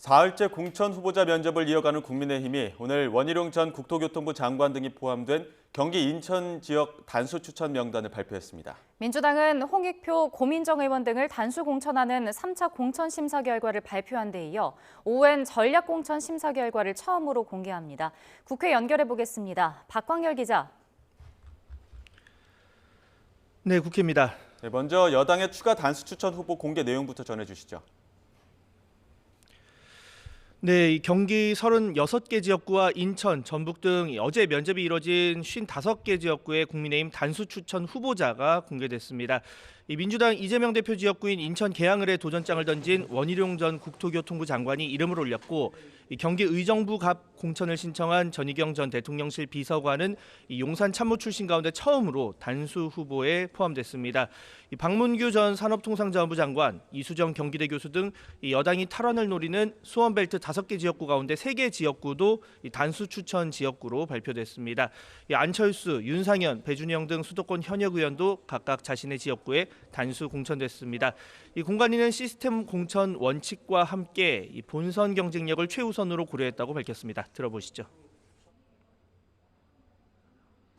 사흘째 공천 후보자 면접을 이어가는 국민의힘이 오늘 원희룡 전 국토교통부 장관 등이 포함된 경기 인천 지역 단수 추천 명단을 발표했습니다. 민주당은 홍익표, 고민정 의원 등을 단수 공천하는 3차 공천 심사 결과를 발표한 데 이어 오후엔 전략 공천 심사 결과를 처음으로 공개합니다. 국회 연결해 보겠습니다. 박광열 기자. 네, 국회입니다. 먼저 여당의 추가 단수 추천 후보 공개 내용부터 전해주시죠. 네, 경기 36개 지역구와 인천, 전북 등 어제 면접이 이뤄진 55개 지역구의 국민의힘 단수 추천 후보자가 공개됐습니다. 민주당 이재명 대표 지역구인 인천 계양을에 도전장을 던진 원희룡 전 국토교통부 장관이 이름을 올렸고, 경기 의정부 갑 공천을 신청한 전희경 전 대통령실 비서관은 용산 참모 출신 가운데 처음으로 단수 후보에 포함됐습니다. 박문규 전 산업통상자원부 장관, 이수정 경기대 교수 등 여당이 탈환을 노리는 수원벨트 5개 지역구 가운데 3개 지역구도 단수 추천 지역구로 발표됐습니다. 안철수, 윤상현, 배준영 등 수도권 현역 의원도 각각 자신의 지역구에 단수 공천됐습니다. 공관위는 시스템 공천 원칙과 함께 본선 경쟁력을 최우선으로 고려했다고 밝혔습니다. 들어보시죠.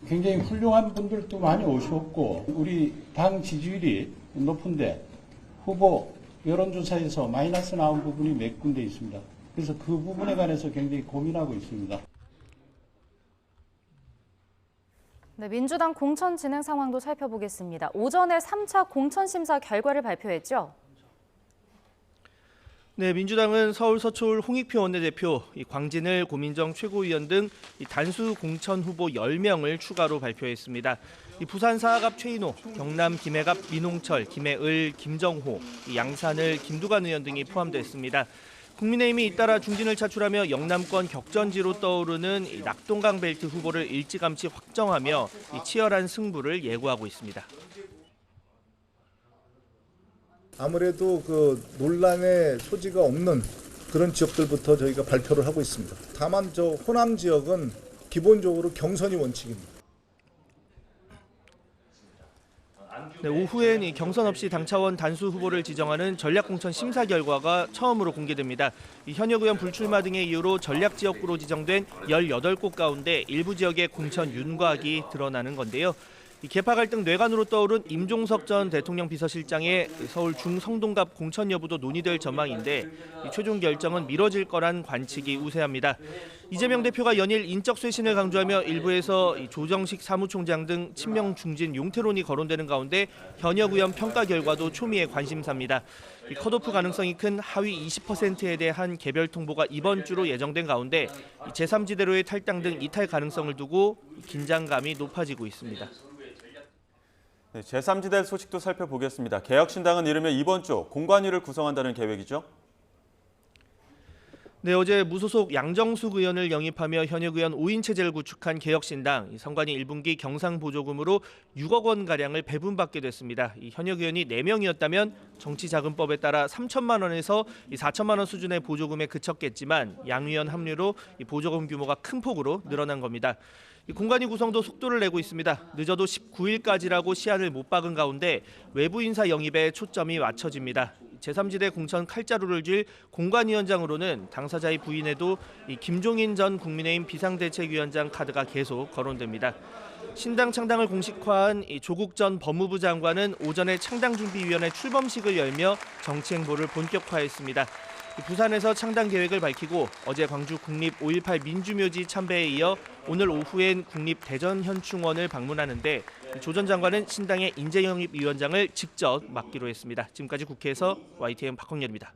굉장히 훌륭한 분들도 많이 오셨고 우리 당 지지율이 높은데 후보 여론조사에서 마이너스 나온 부분이 몇 군데 있습니다. 그래서 그 부분에 관해서 굉장히 고민하고 있습니다. 네, 민주당 공천 진행 상황도 살펴보겠습니다. 오전에 3차 공천 심사 결과를 발표했죠. 네, 민주당은 서울 서초울 홍익표 원내대표, 광진을 고민정 최고위원 등 단수 공천 후보 10명을 추가로 발표했습니다. 부산 사하갑 최인호, 경남 김해갑 민홍철, 김해을 김정호, 양산을 김두관 의원 등이 포함됐습니다. 국민의힘이 잇따라 중진을 차출하며 영남권 격전지로 떠오르는 낙동강 벨트 후보를 일찌감치 확정하며 치열한 승부를 예고하고 있습니다. 아무래도 그 논란의 소지가 없는 그런 지역들부터 저희가 발표를 하고 있습니다. 다만 저 호남 지역은 기본적으로 경선이 원칙입니다. 네, 오후엔 경선 없이 당 차원 단수 후보를 지정하는 전략공천 심사 결과가 처음으로 공개됩니다. 현역 의원 불출마 등의 이유로 전략 지역구로 지정된 18곳 가운데 일부 지역의 공천 윤곽이 드러나는 건데요. 계파 갈등 뇌관으로 떠오른 임종석 전 대통령 비서실장의 서울 중성동갑 공천 여부도 논의될 전망인데 최종 결정은 미뤄질 거란 관측이 우세합니다. 이재명 대표가 연일 인적 쇄신을 강조하며 일부에서 조정식 사무총장 등 친명 중진 용태론이 거론되는 가운데 현역 의원 평가 결과도 초미의 관심사입니다. 컷오프 가능성이 큰 하위 20%에 대한 개별 통보가 이번 주로 예정된 가운데 제3지대로의 탈당 등 이탈 가능성을 두고 긴장감이 높아지고 있습니다. 네, 제3지대 소식도 살펴보겠습니다. 개혁신당은 이르면 이번 주 공관위를 구성한다는 계획이죠? 네, 어제 무소속 양정숙 의원을 영입하며 현역 의원 5인 체제를 구축한 개혁신당, 선관위 1분기 경상보조금으로 6억 원가량을 배분받게 됐습니다. 현역 의원이 4명이었다면 정치자금법에 따라 3천만 원에서 4천만 원 수준의 보조금에 그쳤겠지만 양 의원 합류로 보조금 규모가 큰 폭으로 늘어난 겁니다. 공관위 구성도 속도를 내고 있습니다. 늦어도 19일까지라고 시한을 못 박은 가운데 외부 인사 영입에 초점이 맞춰집니다. 제3지대 공천 칼자루를 쥘 공관위원장으로는 당사자의 부인에도 김종인 전 국민의힘 비상대책위원장 카드가 계속 거론됩니다. 신당 창당을 공식화한 조국 전 법무부 장관은 오전에 창당준비위원회 출범식을 열며 정치 행보를 본격화했습니다. 부산에서 창당 계획을 밝히고 어제 광주 국립 5.18 민주묘지 참배에 이어 오늘 오후엔 국립대전현충원을 방문하는데 조 전 장관은 신당의 인재영입위원장을 직접 맡기로 했습니다. 지금까지 국회에서 YTN 박광열입니다.